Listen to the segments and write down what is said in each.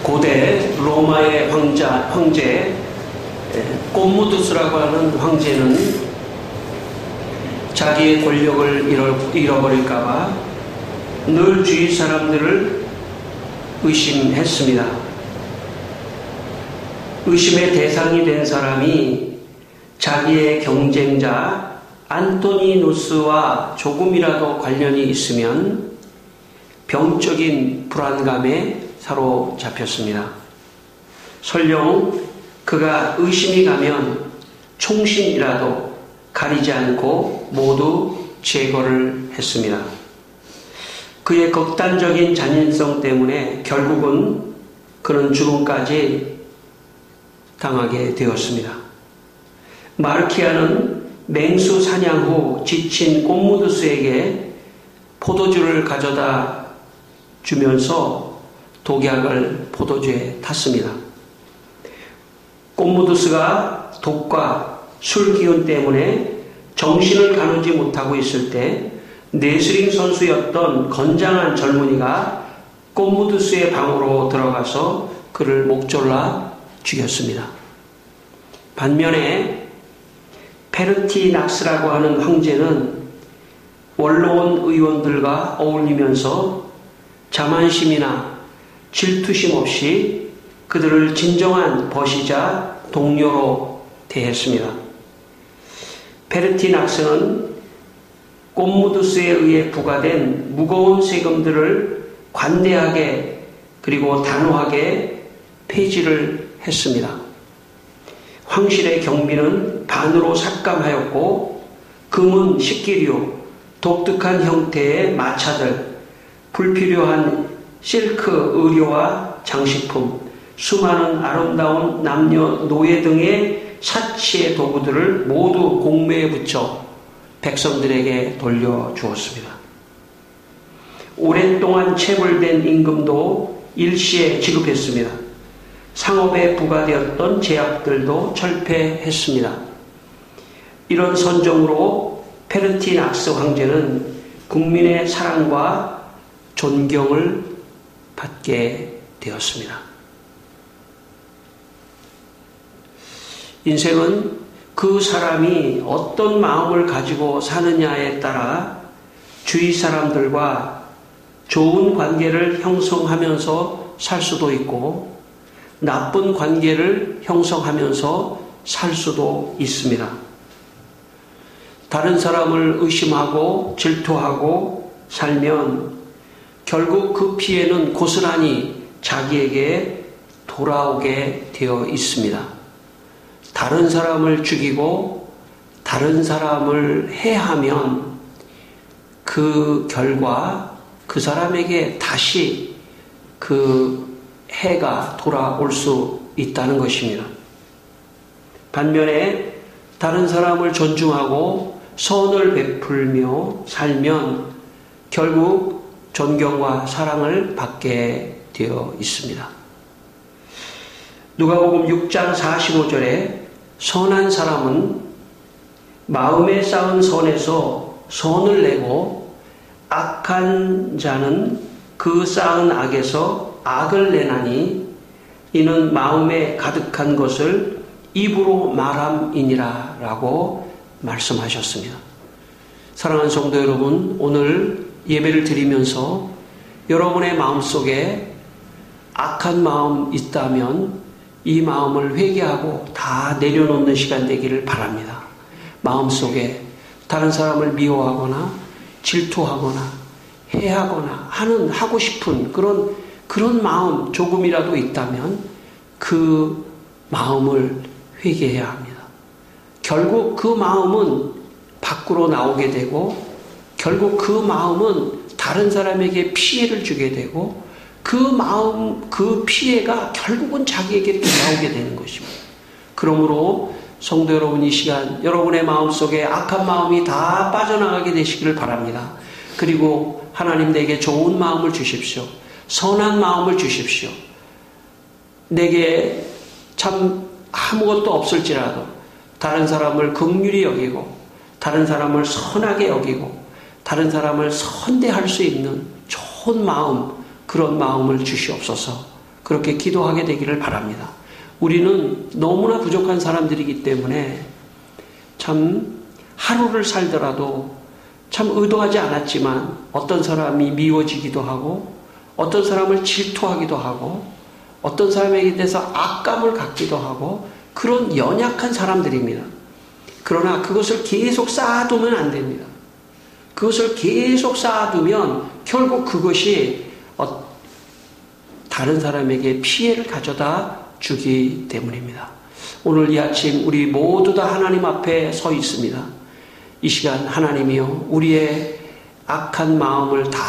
고대 로마의 황제 꼼무두스라고 하는 황제는 자기의 권력을 잃어버릴까봐 늘 주위 사람들을 의심했습니다. 의심의 대상이 된 사람이 자기의 경쟁자 안토니누스와 조금이라도 관련이 있으면 병적인 불안감에 사로잡혔습니다. 설령 그가 의심이 가면 총신이라도 가리지 않고 모두 제거를 했습니다. 그의 극단적인 잔인성 때문에 결국은 그는 죽음까지 당하게 되었습니다. 마르키아는 맹수 사냥 후 지친 꼼무두스에게 포도주를 가져다 주면서 독약을 포도주에 탔습니다. 꼼무두스가 독과 술 기운 때문에 정신을 가누지 못하고 있을 때 레슬링 선수였던 건장한 젊은이가 꼼무두스의 방으로 들어가서 그를 목졸라 죽였습니다. 반면에 페르티낙스라고 하는 황제는 원로원 의원들과 어울리면서 자만심이나 질투심 없이 그들을 진정한 벗이자 동료로 대했습니다. 페르티낙스는 꼼무두스에 의해 부과된 무거운 세금들을 관대하게 그리고 단호하게 폐지를 했습니다. 황실의 경비는 반으로 삭감하였고 금은 식기류, 독특한 형태의 마차들, 불필요한 실크 의료와 장식품, 수많은 아름다운 남녀 노예 등의 사치의 도구들을 모두 공매에 붙여 백성들에게 돌려주었습니다. 오랫동안 체불된 임금도 일시에 지급했습니다. 상업에 부과되었던 제약들도 철폐했습니다. 이런 선정으로 페르티낙스 황제는 국민의 사랑과 존경을 받게 되었습니다. 인생은 그 사람이 어떤 마음을 가지고 사느냐에 따라 주위 사람들과 좋은 관계를 형성하면서 살 수도 있고 나쁜 관계를 형성하면서 살 수도 있습니다. 다른 사람을 의심하고 질투하고 살면 결국 그 피해는 고스란히 자기에게 돌아오게 되어 있습니다. 다른 사람을 죽이고 다른 사람을 해하면 그 결과 그 사람에게 다시 그 해가 돌아올 수 있다는 것입니다. 반면에 다른 사람을 존중하고 선을 베풀며 살면 결국 존경과 사랑을 받게 되어 있습니다. 누가복음 6장 45절에 선한 사람은 마음에 쌓은 선에서 선을 내고 악한 자는 그 쌓은 악에서 악을 내나니 이는 마음에 가득한 것을 입으로 말함이니라 라고 말씀하셨습니다. 사랑하는 성도 여러분, 오늘 예배를 드리면서 여러분의 마음속에 악한 마음 있다면 이 마음을 회개하고 다 내려놓는 시간 되기를 바랍니다. 마음속에 다른 사람을 미워하거나 질투하거나 해하거나 하고 싶은 그런 마음 조금이라도 있다면 그 마음을 회개해야 합니다. 결국 그 마음은 밖으로 나오게 되고 결국 그 마음은 다른 사람에게 피해를 주게 되고 그 마음, 그 피해가 결국은 자기에게 돌아오게 되는 것입니다. 그러므로 성도 여러분, 이 시간 여러분의 마음속에 악한 마음이 다 빠져나가게 되시기를 바랍니다. 그리고 하나님 내게 좋은 마음을 주십시오. 선한 마음을 주십시오. 내게 참 아무것도 없을지라도 다른 사람을 긍휼히 여기고 다른 사람을 선하게 여기고 다른 사람을 선대할 수 있는 좋은 마음, 그런 마음을 주시옵소서. 그렇게 기도하게 되기를 바랍니다. 우리는 너무나 부족한 사람들이기 때문에 참 하루를 살더라도 참 의도하지 않았지만 어떤 사람이 미워지기도 하고 어떤 사람을 질투하기도 하고 어떤 사람에게 대해서 악감을 갖기도 하고 그런 연약한 사람들입니다. 그러나 그것을 계속 쌓아두면 안 됩니다. 그것을 계속 쌓아두면 결국 그것이 다른 사람에게 피해를 가져다 주기 때문입니다. 오늘 이 아침 우리 모두 다 하나님 앞에 서 있습니다. 이 시간 하나님이여 우리의 악한 마음을 다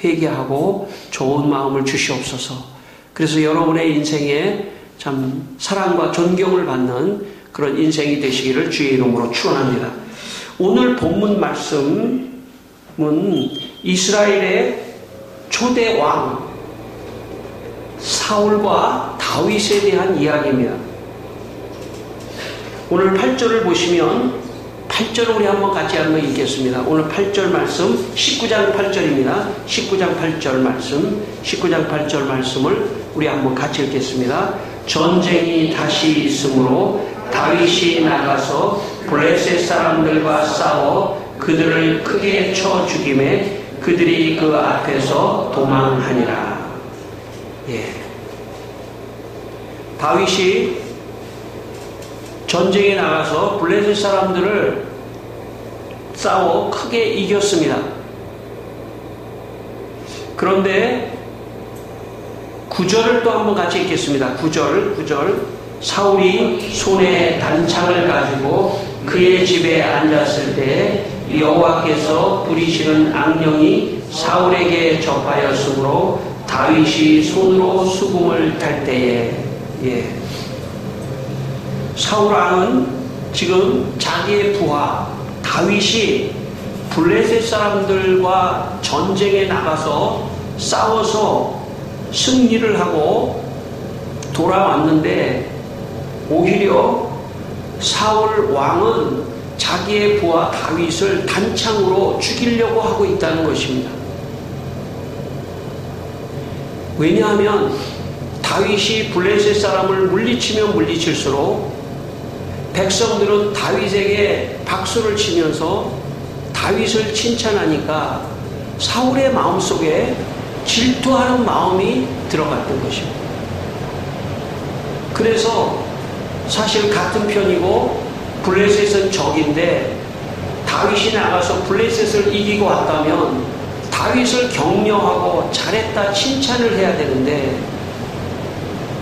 회개하고 좋은 마음을 주시옵소서. 그래서 여러분의 인생에 참 사랑과 존경을 받는 그런 인생이 되시기를 주의 이름으로 축원합니다. 오늘 본문 말씀은 이스라엘의 초대 왕 사울과 다윗에 대한 이야기입니다. 오늘 8절을 보시면 8절을 우리 한번 같이 한번 읽겠습니다. 오늘 8절 말씀 19장 8절입니다. 19장 8절 말씀 19장 8절 말씀을 우리 한번 같이 읽겠습니다. 전쟁이 다시 있으므로 다윗이 나가서 블레셋 사람들과 싸워 그들을 크게 쳐 죽이매 그들이 그 앞에서 도망하니라. 예. 다윗이 전쟁에 나가서 블레셋 사람들을 싸워 크게 이겼습니다. 그런데 9절을 또 한번 같이 읽겠습니다. 9절 사울이 손에 단창을 가지고 그의 집에 앉았을 때 여호와께서 부리시는 악령이 사울에게 접하였으므로 다윗이 손으로 수금을 탈 때에 사울 왕은 지금 자기의 부하 다윗이 블레셋 사람들과 전쟁에 나가서 싸워서 승리를 하고 돌아왔는데 오히려 사울 왕은 자기의 부하 다윗을 단창으로 죽이려고 하고 있다는 것입니다. 왜냐하면 다윗이 블레셋 사람을 물리치면 물리칠수록 백성들은 다윗에게 박수를 치면서 다윗을 칭찬하니까 사울의 마음속에 질투하는 마음이 들어갔던 것입니다. 그래서 사실 같은 편이고 블레셋은 적인데 다윗이 나가서 블레셋을 이기고 왔다면 다윗을 격려하고 잘했다 칭찬을 해야 되는데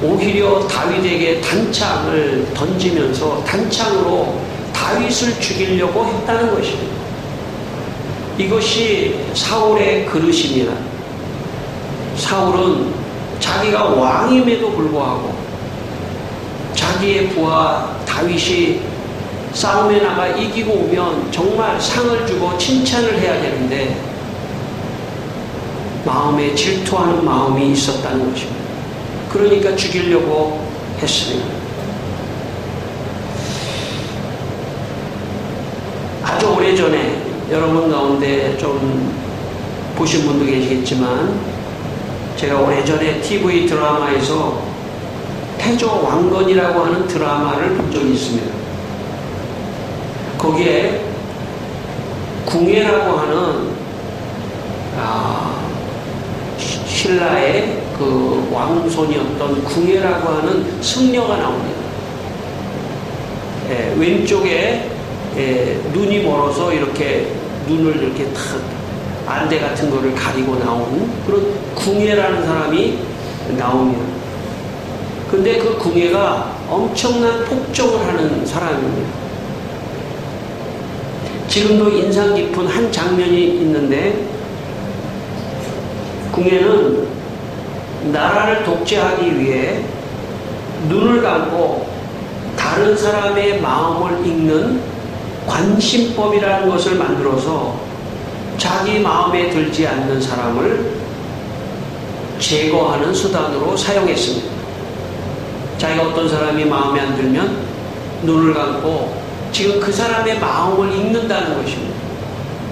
오히려 다윗에게 단창을 던지면서 단창으로 다윗을 죽이려고 했다는 것입니다. 이것이 사울의 그릇입니다. 사울은 자기가 왕임에도 불구하고 자기의 부하 다윗이 싸움에 나가 이기고 오면 정말 상을 주고 칭찬을 해야 되는데 마음에 질투하는 마음이 있었다는 것입니다. 그러니까 죽이려고 했습니다. 아주 오래전에 여러분 가운데 좀 보신 분도 계시겠지만 제가 오래전에 TV 드라마에서 태조 왕건이라고 하는 드라마를 본 적이 있습니다. 거기에 궁예라고 하는 신라의 그 왕손이었던 궁예라고 하는 승려가 나옵니다. 왼쪽에 눈이 멀어서 이렇게 눈을 이렇게 탁 안대 같은 거를 가리고 나온 그런 궁예라는 사람이 나옵니다. 근데 그 궁예가 엄청난 폭정을 하는 사람입니다. 지금도 인상 깊은 한 장면이 있는데 궁예는 나라를 독재하기 위해 눈을 감고 다른 사람의 마음을 읽는 관심법이라는 것을 만들어서 자기 마음에 들지 않는 사람을 제거하는 수단으로 사용했습니다. 자기가 어떤 사람이 마음에 안 들면 눈을 감고 지금 그 사람의 마음을 읽는다는 것입니다.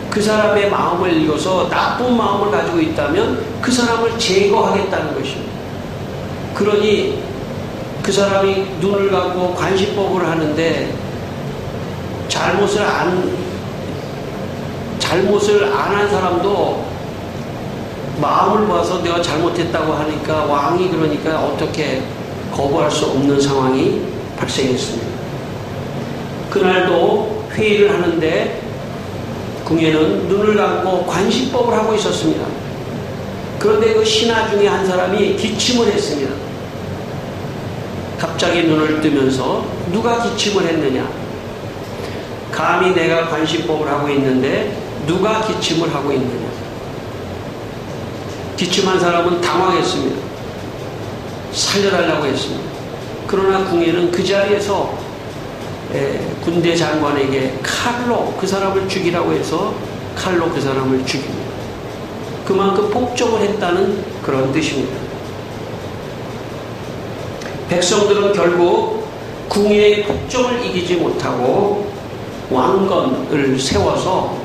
그 사람의 마음을 읽어서 나쁜 마음을 가지고 있다면 그 사람을 제거하겠다는 것입니다. 그러니 그 사람이 눈을 감고 관시법을 하는데 잘못을 안 한 사람도 마음을 봐서 내가 잘못했다고 하니까 왕이 그러니까 어떻게 거부할 수 없는 상황이 발생했습니다. 그날도 회의를 하는데 궁예는 눈을 감고 관시법을 하고 있었습니다. 그런데 그 신하 중에 한 사람이 기침을 했습니다. 갑자기 눈을 뜨면서 누가 기침을 했느냐? 감히 내가 관시법을 하고 있는데 누가 기침을 하고 있느냐? 기침한 사람은 당황했습니다. 살려달라고 했습니다. 그러나 궁예는 그 자리에서 군대 장관에게 칼로 그 사람을 죽이라고 해서 칼로 그 사람을 죽입니다. 그만큼 폭정을 했다는 그런 뜻입니다. 백성들은 결국 궁예의 폭정을 이기지 못하고 왕건을 세워서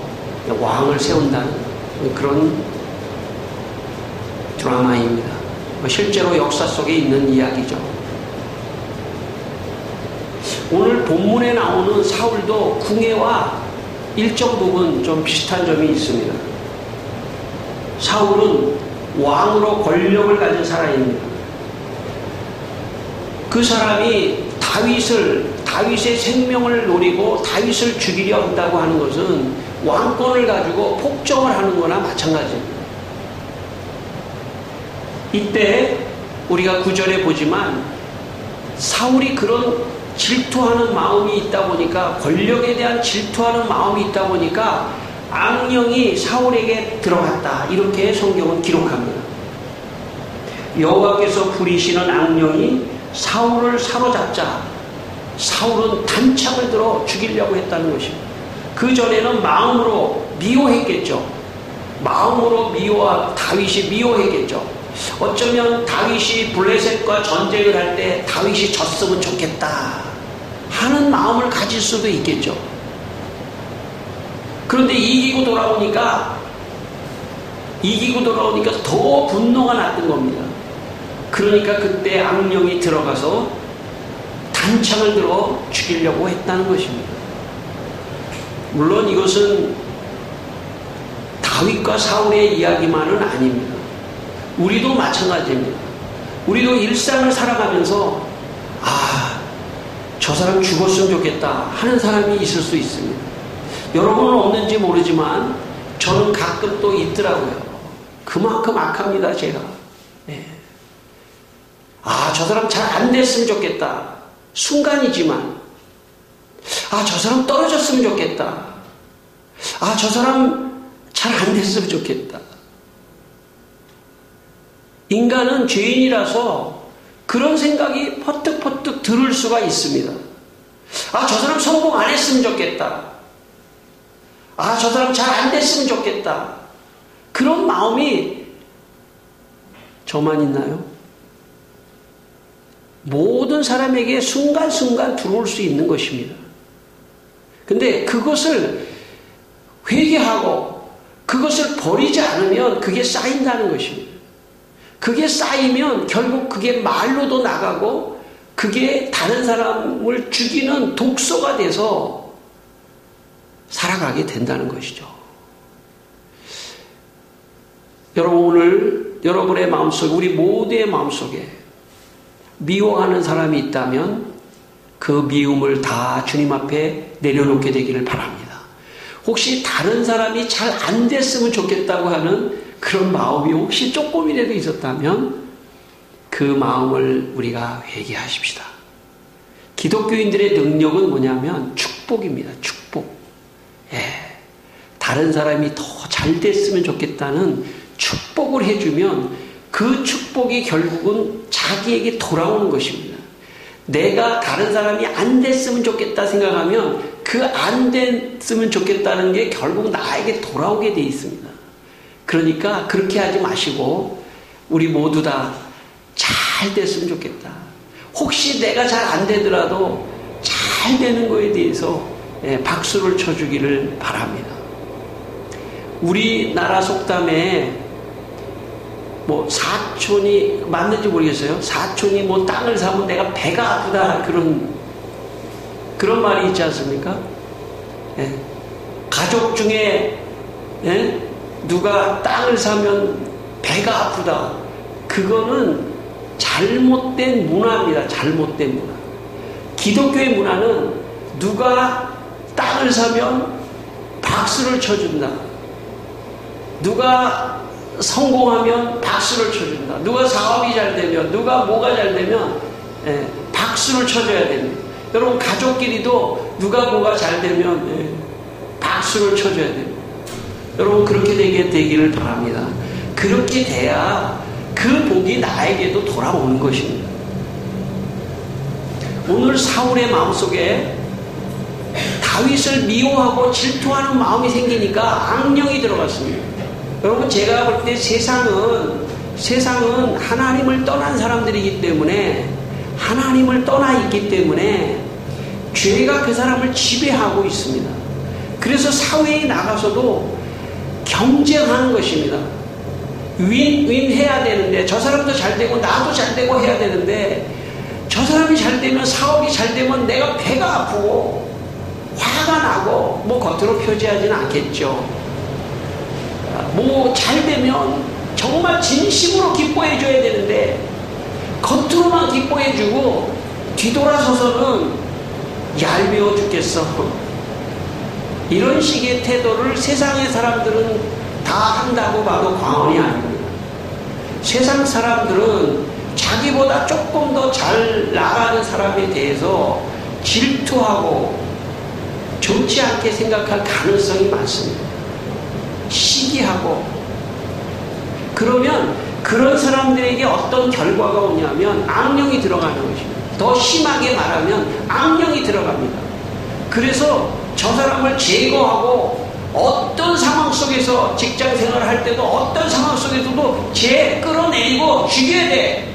왕을 세운다는 그런 드라마입니다. 실제로 역사 속에 있는 이야기죠. 오늘 본문에 나오는 사울도 궁예와 일정 부분 좀 비슷한 점이 있습니다. 사울은 왕으로 권력을 가진 사람입니다. 그 사람이 다윗의 생명을 노리고 다윗을 죽이려 한다고 하는 것은 왕권을 가지고 폭정을 하는 거나 마찬가지입니다. 이때 우리가 9절에 보지만 사울이 그런 질투하는 마음이 있다 보니까 권력에 대한 질투하는 마음이 있다 보니까 악령이 사울에게 들어갔다. 이렇게 성경은 기록합니다. 여호와께서 부리시는 악령이 사울을 사로잡자 사울은 단창을 들어 죽이려고 했다는 것입니다. 그 전에는 마음으로 미워했겠죠. 다윗이 미워했겠죠. 어쩌면 다윗이 블레셋과 전쟁을 할 때 다윗이 졌으면 좋겠다 하는 마음을 가질 수도 있겠죠. 그런데 이기고 돌아오니까 더 분노가 났던 겁니다. 그러니까 그때 악령이 들어가서 단창을 들어 죽이려고 했다는 것입니다. 물론 이것은 다윗과 사울의 이야기만은 아닙니다. 우리도 마찬가지입니다. 우리도 일상을 살아가면서 저 사람 죽었으면 좋겠다 하는 사람이 있을 수 있습니다. 여러분은 없는지 모르지만 저는 가끔 또 있더라고요. 그만큼 악합니다, 제가. 저 사람 잘 안 됐으면 좋겠다. 순간이지만 저 사람 떨어졌으면 좋겠다. 저 사람 잘 안 됐으면 좋겠다. 인간은 죄인이라서 그런 생각이 퍼뜩퍼뜩 들을 수가 있습니다. 저 사람 성공 안 했으면 좋겠다. 저 사람 잘 안 됐으면 좋겠다. 그런 마음이 저만 있나요? 모든 사람에게 순간순간 들어올 수 있는 것입니다. 근데 그것을 회개하고 그것을 버리지 않으면 그게 쌓인다는 것입니다. 그게 쌓이면 결국 그게 말로도 나가고 그게 다른 사람을 죽이는 독소가 돼서 살아가게 된다는 것이죠. 여러분, 오늘 여러분의 마음속에, 우리 모두의 마음속에 미워하는 사람이 있다면 그 미움을 다 주님 앞에 내려놓게 되기를 바랍니다. 혹시 다른 사람이 잘 안 됐으면 좋겠다고 하는 그런 마음이 혹시 조금이라도 있었다면 그 마음을 우리가 회개하십시다. 기독교인들의 능력은 뭐냐면 축복입니다. 축복. 다른 사람이 더 잘 됐으면 좋겠다는 축복을 해주면 그 축복이 결국은 자기에게 돌아오는 것입니다. 내가 다른 사람이 안 됐으면 좋겠다 생각하면 그 안 됐으면 좋겠다는 게 결국 나에게 돌아오게 돼 있습니다. 그러니까 그렇게 하지 마시고 우리 모두 다 잘 됐으면 좋겠다. 혹시 내가 잘 안 되더라도 잘 되는 거에 대해서 박수를 쳐주기를 바랍니다. 우리나라 속담에 뭐 사촌이 맞는지 모르겠어요. 사촌이 뭐 땅을 사면 내가 배가 아프다 그런 말이 있지 않습니까? 예. 가족 중에 누가 땅을 사면 배가 아프다. 그거는 잘못된 문화입니다. 잘못된 문화. 기독교의 문화는 누가 땅을 사면 박수를 쳐준다. 누가 성공하면 박수를 쳐준다. 누가 사업이 잘 되면, 누가 뭐가 잘 되면 박수를 쳐줘야 됩니다. 여러분 가족끼리도 누가 뭐가 잘 되면 박수를 쳐줘야 됩니다. 여러분 그렇게 되기를 바랍니다. 그렇게 돼야 그 복이 나에게도 돌아오는 것입니다. 오늘 사울의 마음속에 다윗을 미워하고 질투하는 마음이 생기니까 악령이 들어갔습니다. 여러분 제가 볼 때 세상은 하나님을 떠난 사람들이기 때문에 하나님을 떠나 있기 때문에 죄가 그 사람을 지배하고 있습니다. 그래서 사회에 나가서도 경쟁하는 것입니다. 윈해야 되는데 저 사람도 잘 되고 나도 잘 되고 해야 되는데 저 사람이 잘 되면 사업이 잘 되면 내가 배가 아프고 화가 나고 뭐 겉으로 표지하지는 않겠죠. 뭐 잘 되면 정말 진심으로 기뻐해 줘야 되는데 겉으로만 기뻐해 주고 뒤돌아서서는 얄미워 죽겠어. 이런 식의 태도를 세상의 사람들은 다 한다고 봐도 과언이 아닙니다. 세상 사람들은 자기보다 조금 더 잘 나가는 사람에 대해서 질투하고 좋지 않게 생각할 가능성이 많습니다. 시기하고. 그러면 그런 사람들에게 어떤 결과가 오냐면 악령이 들어가는 것입니다. 더 심하게 말하면 악령이 들어갑니다. 그래서 저 사람을 제거하고 어떤 상황 속에서 직장 생활을 할 때도 어떤 상황 속에서도 끌어내리고 죽여야 돼.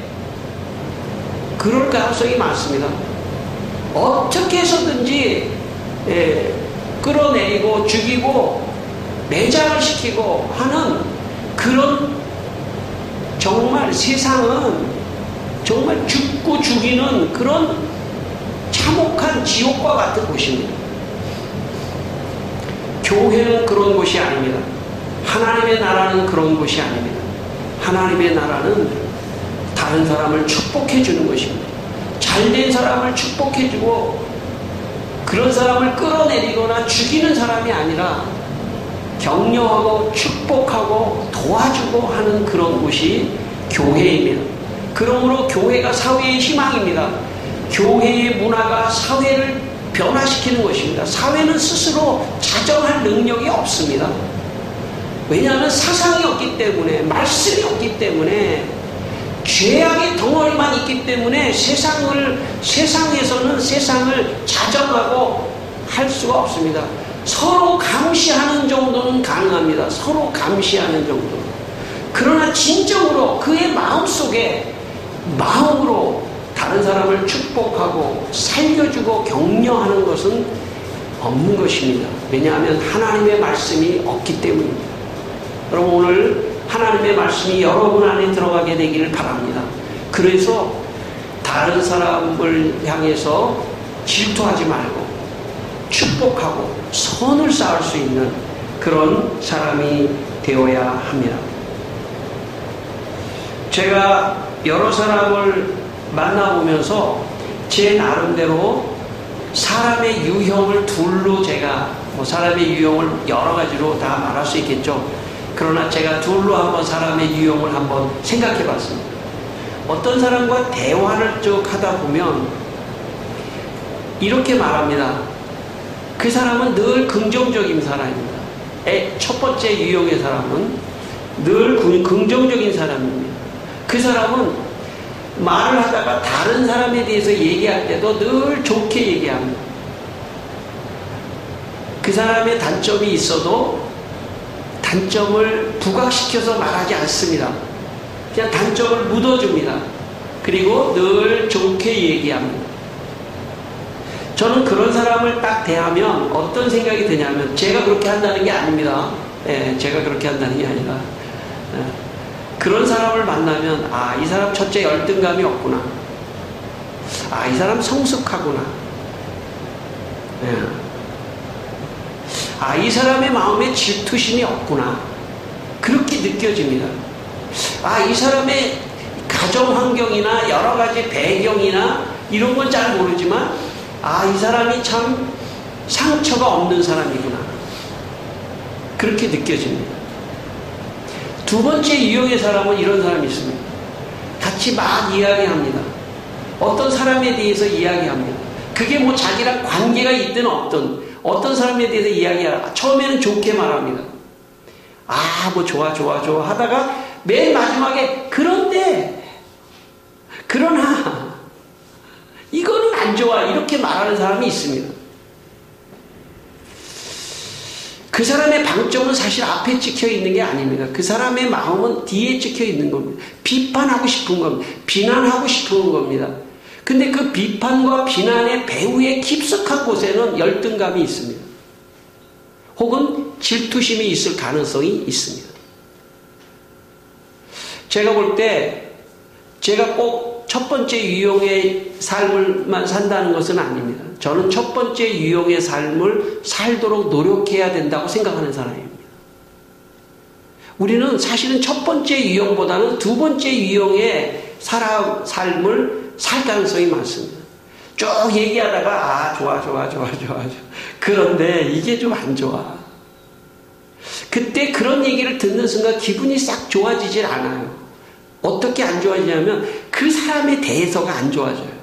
그럴 가능성이 많습니다. 어떻게 해서든지 끌어내리고 죽이고 매장을 시키고 하는 그런 정말 세상은 정말 죽고 죽이는 그런 참혹한 지옥과 같은 곳입니다. 교회는 그런 곳이 아닙니다. 하나님의 나라는 그런 곳이 아닙니다. 하나님의 나라는 다른 사람을 축복해 주는 것입니다. 잘된 사람을 축복해 주고 그런 사람을 끌어내리거나 죽이는 사람이 아니라 격려하고 축복하고 도와주고 하는 그런 곳이 교회입니다. 그러므로 교회가 사회의 희망입니다. 교회의 문화가 사회를 변화시키는 것입니다. 사회는 스스로 자정할 능력이 없습니다. 왜냐하면 사상이 없기 때문에, 말씀이 없기 때문에, 죄악의 덩어리만 있기 때문에 세상에서는 세상을 자정하고 할 수가 없습니다. 서로 감시하는 정도는 가능합니다. 서로 감시하는 정도. 그러나 진정으로 그의 마음속에 마음으로 다른 사람을 축복하고 살려주고 격려하는 것은 없는 것입니다. 왜냐하면 하나님의 말씀이 없기 때문입니다. 여러분 오늘 하나님의 말씀이 여러분 안에 들어가게 되기를 바랍니다. 그래서 다른 사람을 향해서 질투하지 말고 축복하고 선을 쌓을 수 있는 그런 사람이 되어야 합니다. 제가 여러 사람을 만나보면서 제 나름대로 사람의 유형을 둘로 제가 사람의 유형을 여러 가지로 다 말할 수 있겠죠. 그러나 제가 둘로 한번 사람의 유형을 한번 생각해 봤습니다. 어떤 사람과 대화를 쭉 하다 보면 이렇게 말합니다. 그 사람은 늘 긍정적인 사람입니다. 첫 번째 유형의 사람은 늘 긍정적인 사람입니다. 그 사람은 말을 하다가 다른 사람에 대해서 얘기할 때도 늘 좋게 얘기합니다. 그 사람의 단점이 있어도 단점을 부각시켜서 말하지 않습니다. 그냥 단점을 묻어줍니다. 그리고 늘 좋게 얘기합니다. 저는 그런 사람을 딱 대하면 어떤 생각이 드냐면 제가 그렇게 한다는 게 아닙니다. 제가 그렇게 한다는 게 아니라 그런 사람을 만나면 이 사람 첫째 열등감이 없구나. 이 사람 성숙하구나. 이 사람의 마음에 질투심이 없구나. 그렇게 느껴집니다. 이 사람의 가정 환경이나 여러 가지 배경이나 이런 건 잘 모르지만 이 사람이 참 상처가 없는 사람이구나. 그렇게 느껴집니다. 두 번째 유형의 사람은 이런 사람이 있습니다. 같이 막 이야기합니다. 어떤 사람에 대해서 이야기합니다. 그게 뭐 자기랑 관계가 있든 없든 어떤 사람에 대해서 이야기하라. 처음에는 좋게 말합니다. 뭐 좋아 하다가 맨 마지막에 그러나 이거는 안 좋아 이렇게 말하는 사람이 있습니다. 그 사람의 방점은 사실 앞에 찍혀 있는 게 아닙니다. 그 사람의 마음은 뒤에 찍혀 있는 겁니다. 비판하고 싶은 겁니다. 비난하고 싶은 겁니다. 근데 그 비판과 비난의 배후에 깊숙한 곳에는 열등감이 있습니다. 혹은 질투심이 있을 가능성이 있습니다. 제가 볼 때 제가 꼭 첫 번째 유형의 삶을만 산다는 것은 아닙니다. 저는 첫 번째 유형의 삶을 살도록 노력해야 된다고 생각하는 사람입니다. 우리는 사실은 첫 번째 유형보다는 두 번째 유형의 삶을 살 가능성이 많습니다. 쭉 얘기하다가 좋아. 그런데 이게 좀 안 좋아. 그때 그런 얘기를 듣는 순간 기분이 싹 좋아지질 않아요. 어떻게 안 좋아지냐면 그 사람에 대해서가 안 좋아져요.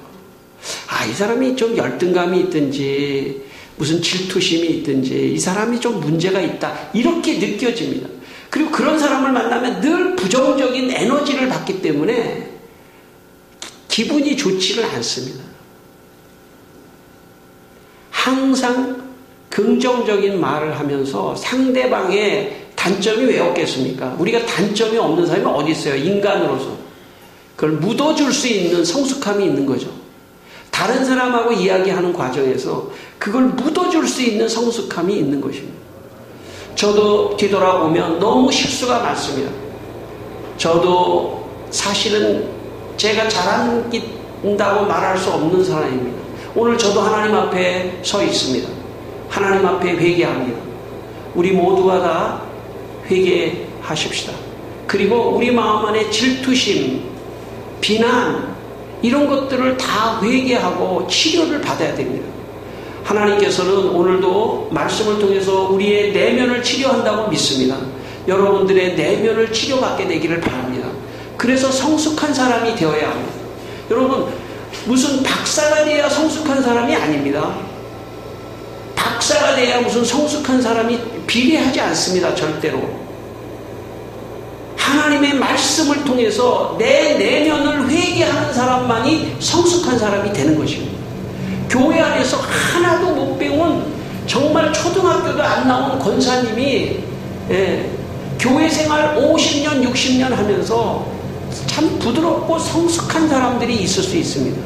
이 사람이 좀 열등감이 있든지 무슨 질투심이 있든지 이 사람이 좀 문제가 있다 이렇게 느껴집니다. 그리고 그런 사람을 만나면 늘 부정적인 에너지를 받기 때문에 기분이 좋지를 않습니다. 항상 긍정적인 말을 하면서 상대방의 단점이 왜 없겠습니까? 우리가 단점이 없는 사람이 어디 있어요? 인간으로서. 그걸 묻어줄 수 있는 성숙함이 있는 거죠. 다른 사람하고 이야기하는 과정에서 그걸 묻어줄 수 있는 성숙함이 있는 것입니다. 저도 뒤돌아보면 너무 실수가 많습니다. 저도 사실은 제가 잘한다고 말할 수 없는 사람입니다. 오늘 저도 하나님 앞에 서 있습니다. 하나님 앞에 회개합니다. 우리 모두가 다 회개하십시다. 그리고 우리 마음 안에 질투심, 비난 이런 것들을 다 회개하고 치료를 받아야 됩니다. 하나님께서는 오늘도 말씀을 통해서 우리의 내면을 치료한다고 믿습니다. 여러분들의 내면을 치료받게 되기를 바랍니다. 그래서 성숙한 사람이 되어야 합니다. 여러분 무슨 박사가 돼야 성숙한 사람이 아닙니다. 박사가 돼야 무슨 성숙한 사람이 비례하지 않습니다. 절대로. 하나님의 말씀을 통해서 내 내면을 회개하는 사람만이 성숙한 사람이 되는 것입니다. 교회 안에서 하나도 못 배운 정말 초등학교도 안 나온 권사님이 교회 생활 50년 60년 하면서 참 부드럽고 성숙한 사람들이 있을 수 있습니다.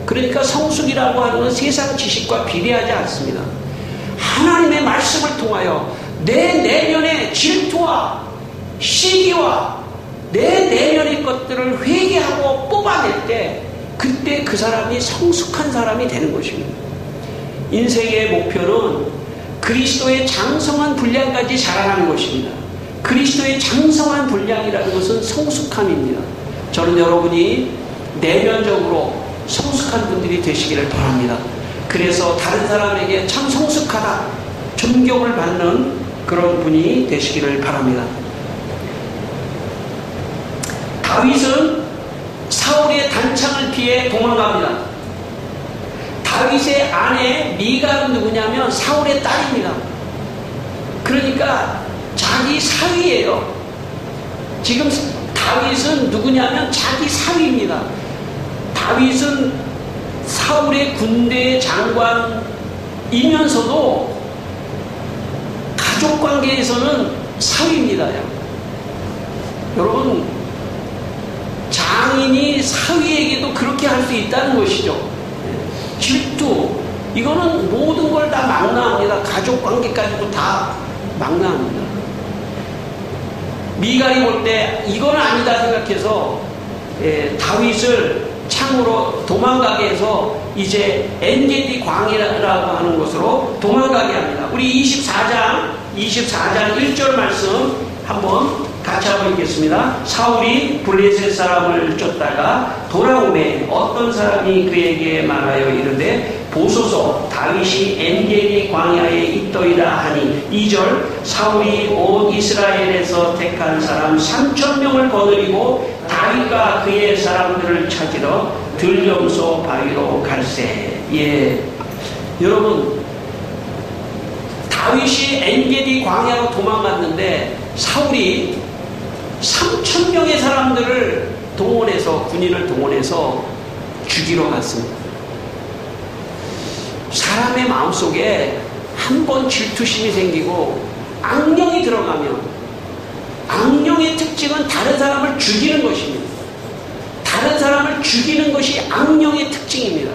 그러니까 성숙이라고 하는 건 세상 지식과 비례하지 않습니다. 하나님의 말씀을 통하여 내 내면의 질투와 시기와 내 내면의 것들을 회개하고 뽑아낼 때 그때 그 사람이 성숙한 사람이 되는 것입니다. 인생의 목표는 그리스도의 장성한 분량까지 자라나는 것입니다. 그리스도의 장성한 분량이라는 것은 성숙함입니다. 저는 여러분이 내면적으로 성숙한 분들이 되시기를 바랍니다. 그래서 다른 사람에게 참 성숙하다 존경을 받는 그런 분이 되시기를 바랍니다. 다윗은 사울의 단창을 피해 도망갑니다. 다윗의 아내 미갈은 누구냐면 사울의 딸입니다. 그러니까 자기 사위예요. 지금 다윗은 누구냐면 자기 사위입니다. 다윗은 사울의 군대 장관이면서도 가족관계에서는 사위입니다. 여러분 장인이 사위에게도 그렇게 할 수 있다는 것이죠. 질투 이거는 모든 걸 다 망라합니다. 가족관계까지도 다 망라합니다. 미갈이 볼 때 이건 아니다 생각해서 다윗을 창으로 도망가게 해서 이제 엔게디 광이라고 하는 곳으로 도망가게 합니다. 우리 24장 1절 말씀 한번 같이 한번 읽겠습니다. 사울이 블레셋 사람을 쫓다가 돌아오매 어떤 사람이 그에게 말하여 이르되 보소서 다윗이 엔게디 광야에 있더이다 하니 2절 사울이 온 이스라엘에서 택한 사람 3,000명을 거느리고 다윗과 그의 사람들을 찾으러 들염소 바위로 갈새. 예, 여러분 다윗이 엔게디 광야로 도망갔는데 사울이 3,000명의 사람들을 동원해서 군인을 동원해서 죽이러 갔습니다. 사람의 마음속에 한번 질투심이 생기고 악령이 들어가면 악령의 특징은 다른 사람을 죽이는 것입니다. 다른 사람을 죽이는 것이 악령의 특징입니다.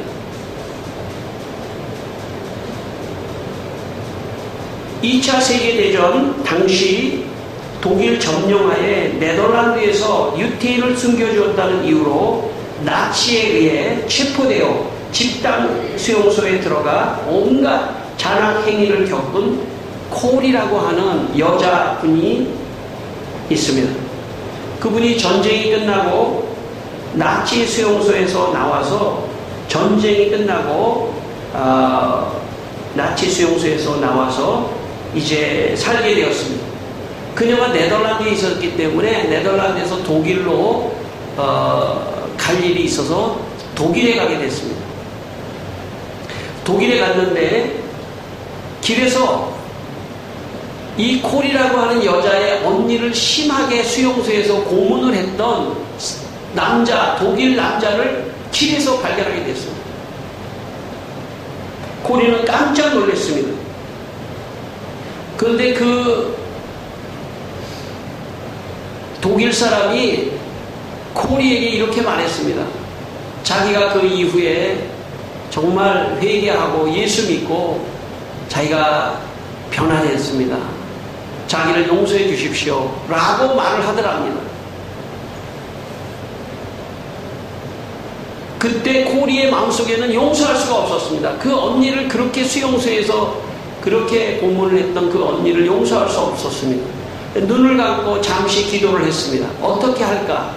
(2차) 세계대전 당시 독일 점령하에 네덜란드에서 유태인을 숨겨주었다는 이유로 나치에 의해 체포되어 집단 수용소에 들어가 온갖 잔악 행위를 겪은 콜이라고 하는 여자분이 있습니다. 그분이 전쟁이 끝나고 나치 수용소에서 나와서 전쟁이 끝나고 나치 수용소에서 나와서 이제 살게 되었습니다. 그녀가 네덜란드에 있었기 때문에 네덜란드에서 독일로 갈 일이 있어서 독일에 가게 됐습니다. 독일에 갔는데 길에서 이 콜이라고 하는 여자의 언니를 심하게 수용소에서 고문을 했던 독일 남자를 길에서 발견하게 됐습니다. 콜이는 깜짝 놀랐습니다. 그런데 그 독일 사람이 콜이에게 이렇게 말했습니다. 자기가 그 이후에 정말 회개하고 예수 믿고 자기가 변화됐습니다. 자기를 용서해 주십시오 라고 말을 하더랍니다. 그때 콜이의 마음속에는 용서할 수가 없었습니다. 그 언니를 그렇게 수용소에서 그렇게 고문을 했던 그 언니를 용서할 수 없었습니다. 눈을 감고 잠시 기도를 했습니다. 어떻게 할까?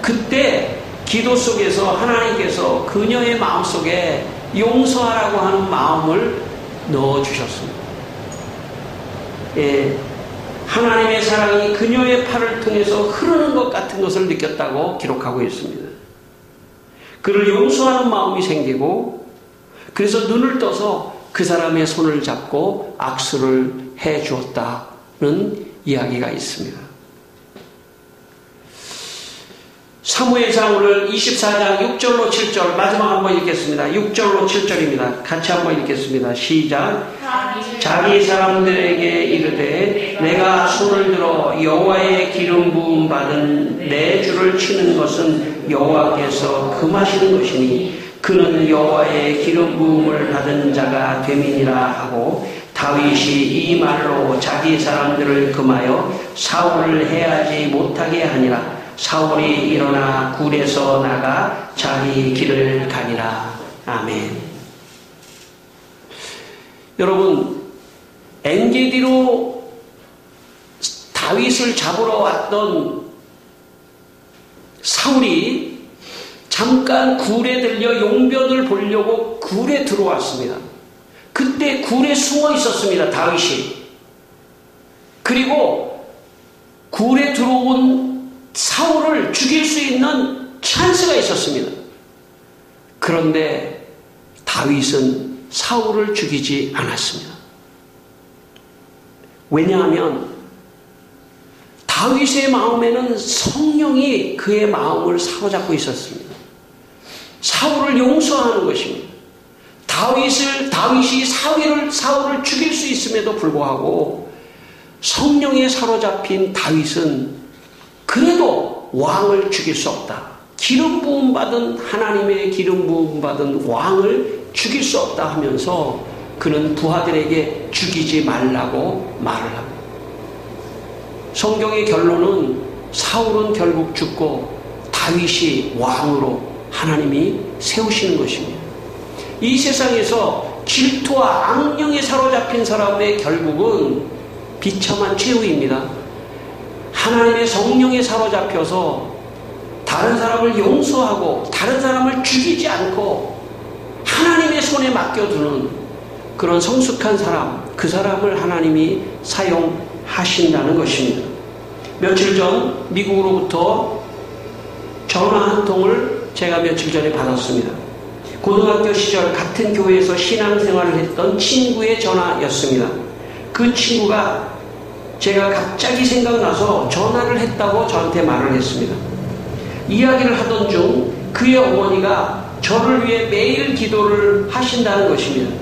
그때 기도 속에서 하나님께서 그녀의 마음속에 용서하라고 하는 마음을 넣어주셨습니다. 예, 하나님의 사랑이 그녀의 팔을 통해서 흐르는 것 같은 것을 느꼈다고 기록하고 있습니다. 그를 용서하는 마음이 생기고 그래서 눈을 떠서 그 사람의 손을 잡고 악수를 해 주었다는 이야기가 있습니다. 사무엘상 오늘 24장 6절로 7절 마지막 한번 읽겠습니다. 6절로 7절입니다. 같이 한번 읽겠습니다. 시작. 자기 사람들에게 이르되 내가 손을 들어 여호와의 기름 부음 받은 내 주를 치는 것은 여호와께서 금하시는 것이니 그는 여호와의 기름 부음을 받은 자가 됨이니라 하고 다윗이 이 말로 자기 사람들을 금하여 사울을 해하지 못하게 하니라. 사울이 일어나 굴에서 나가 자기 길을 가니라. 아멘. 여러분, 엔게디로 다윗을 잡으러 왔던 사울이 잠깐 굴에 들려 용변을 보려고 굴에 들어왔습니다. 그때 굴에 숨어 있었습니다. 다윗이. 그리고 굴에 들어온 사울을 죽일 수 있는 찬스가 있었습니다. 그런데 다윗은 사울을 죽이지 않았습니다. 왜냐하면 다윗의 마음에는 성령이 그의 마음을 사로잡고 있었습니다. 사울을 용서하는 것입니다. 다윗이 사울을 죽일 수 있음에도 불구하고 성령에 사로잡힌 다윗은 그래도 왕을 죽일 수 없다. 기름 부음 받은 하나님의 기름 부음 받은 왕을 죽일 수 없다 하면서 그는 부하들에게 죽이지 말라고 말을 합니다. 성경의 결론은 사울은 결국 죽고 다윗이 왕으로 하나님이 세우시는 것입니다. 이 세상에서 질투와 악령에 사로잡힌 사람의 결국은 비참한 최후입니다. 하나님의 성령에 사로잡혀서 다른 사람을 용서하고 다른 사람을 죽이지 않고 하나님의 손에 맡겨두는 그런 성숙한 사람, 그 사람을 하나님이 사용하신다는 것입니다. 며칠 전 미국으로부터 전화 한 통을 제가 며칠 전에 받았습니다. 고등학교 시절 같은 교회에서 신앙생활을 했던 친구의 전화였습니다. 그 친구가 제가 갑자기 생각나서 전화를 했다고 저한테 말을 했습니다. 이야기를 하던 중 그의 어머니가 저를 위해 매일 기도를 하신다는 것입니다.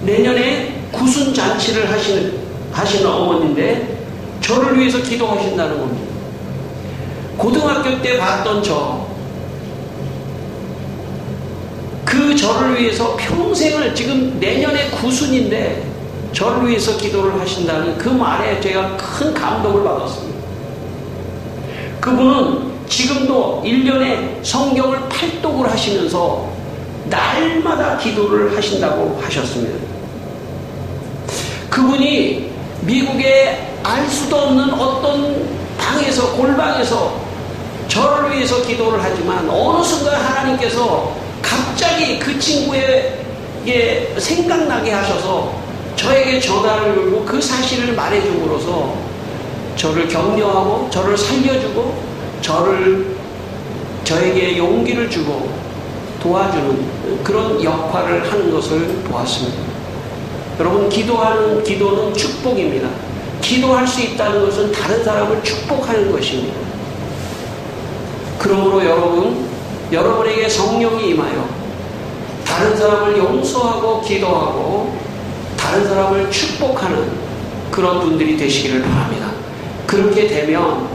내년에 구순잔치를 하시는 어머니인데 저를 위해서 기도하신다는 겁니다. 고등학교 때 봤던 그 저를 위해서 평생을, 지금 내년에 구순인데 저를 위해서 기도를 하신다는 그 말에 제가 큰 감동을 받았습니다. 그분은 지금도 1년에 성경을 팔독을 하시면서 날마다 기도를 하신다고 하셨습니다. 그분이 미국에 알 수도 없는 어떤 방에서, 골방에서 저를 위해서 기도를 하지만 어느 순간 하나님께서 갑자기 그 친구에게 생각나게 하셔서 저에게 전화를 걸고 그 사실을 말해줌으로써 저를 격려하고 저를 살려주고 저에게 용기를 주고 도와주는 그런 역할을 하는 것을 보았습니다. 여러분, 기도는 축복입니다. 기도할 수 있다는 것은 다른 사람을 축복하는 것입니다. 그러므로 여러분에게 성령이 임하여 다른 사람을 용서하고 기도하고 다른 사람을 축복하는 그런 분들이 되시기를 바랍니다. 그렇게 되면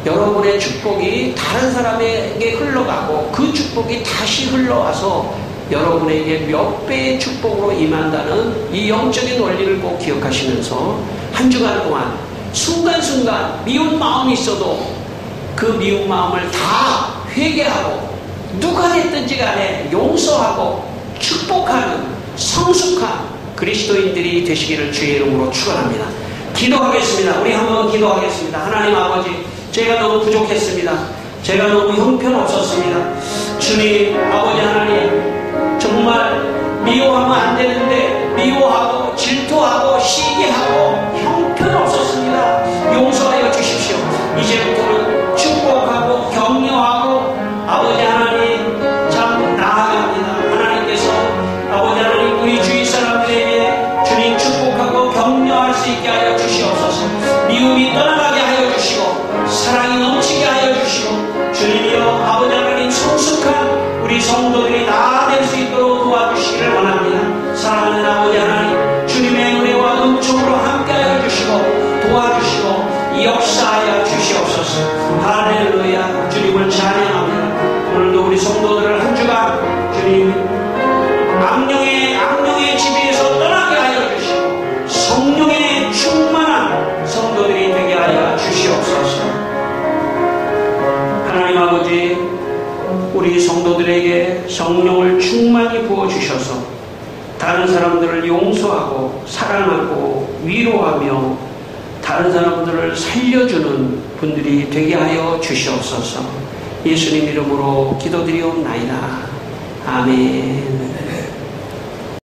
여러분의 축복이 다른 사람에게 흘러가고 그 축복이 다시 흘러와서 여러분에게 몇 배의 축복으로 임한다는 이 영적인 원리를 꼭 기억하시면서 한 주간 동안 순간순간 미운 마음이 있어도 그 미운 마음을 다 회개하고 누가 됐든지 간에 용서하고 축복하는 성숙한 그리스도인들이 되시기를 주의 이름으로 축원합니다. 기도하겠습니다. 우리 한번 기도하겠습니다. 하나님 아버지, 제가 너무 부족했습니다. 제가 너무 형편없었습니다. 주님 아버지 하나님, 정말 미워하면 안 되는데 미워하고 질투하고 시기하고 형편없었습니다. 용서하여 주십시오. 이제부터는 축복하고 격려하고 아버지 하나님 참 나아갑니다. 하나님께서 아버지 하나님 우리 주위 사람들에게 주님 축복하고 격려할 수 있게 하여 주시옵소서. 미움이 떠나가게 하여 주시고 사랑이 넘치게 하여 주시고 주님이여 아버지 하나님 성숙한 우리 성도들이 다 될 수 있도록 도와주시기를 원합니다. 사랑하는 아버지 하나님, 주님의 은혜와 은총으로 함께하여 주시고 도와주시고 역사하여 주시옵소서. 할렐루야. 주님을 찬양합니다. 오늘도 우리 성도들을 한 주간 주님 악령의 지배에서 떠나게 하여 주시고 성령의 충만한 성도들이 되게 하여 주시옵소서. 하나님 아버지, 우리 성도들에게 성령을 충만히 부어주셔서 다른 사람들을 용서하고 사랑하고 위로하며 다른 사람들을 살려주는 분들이 되게 하여 주시옵소서. 예수님 이름으로 기도드리옵나이다. 아멘.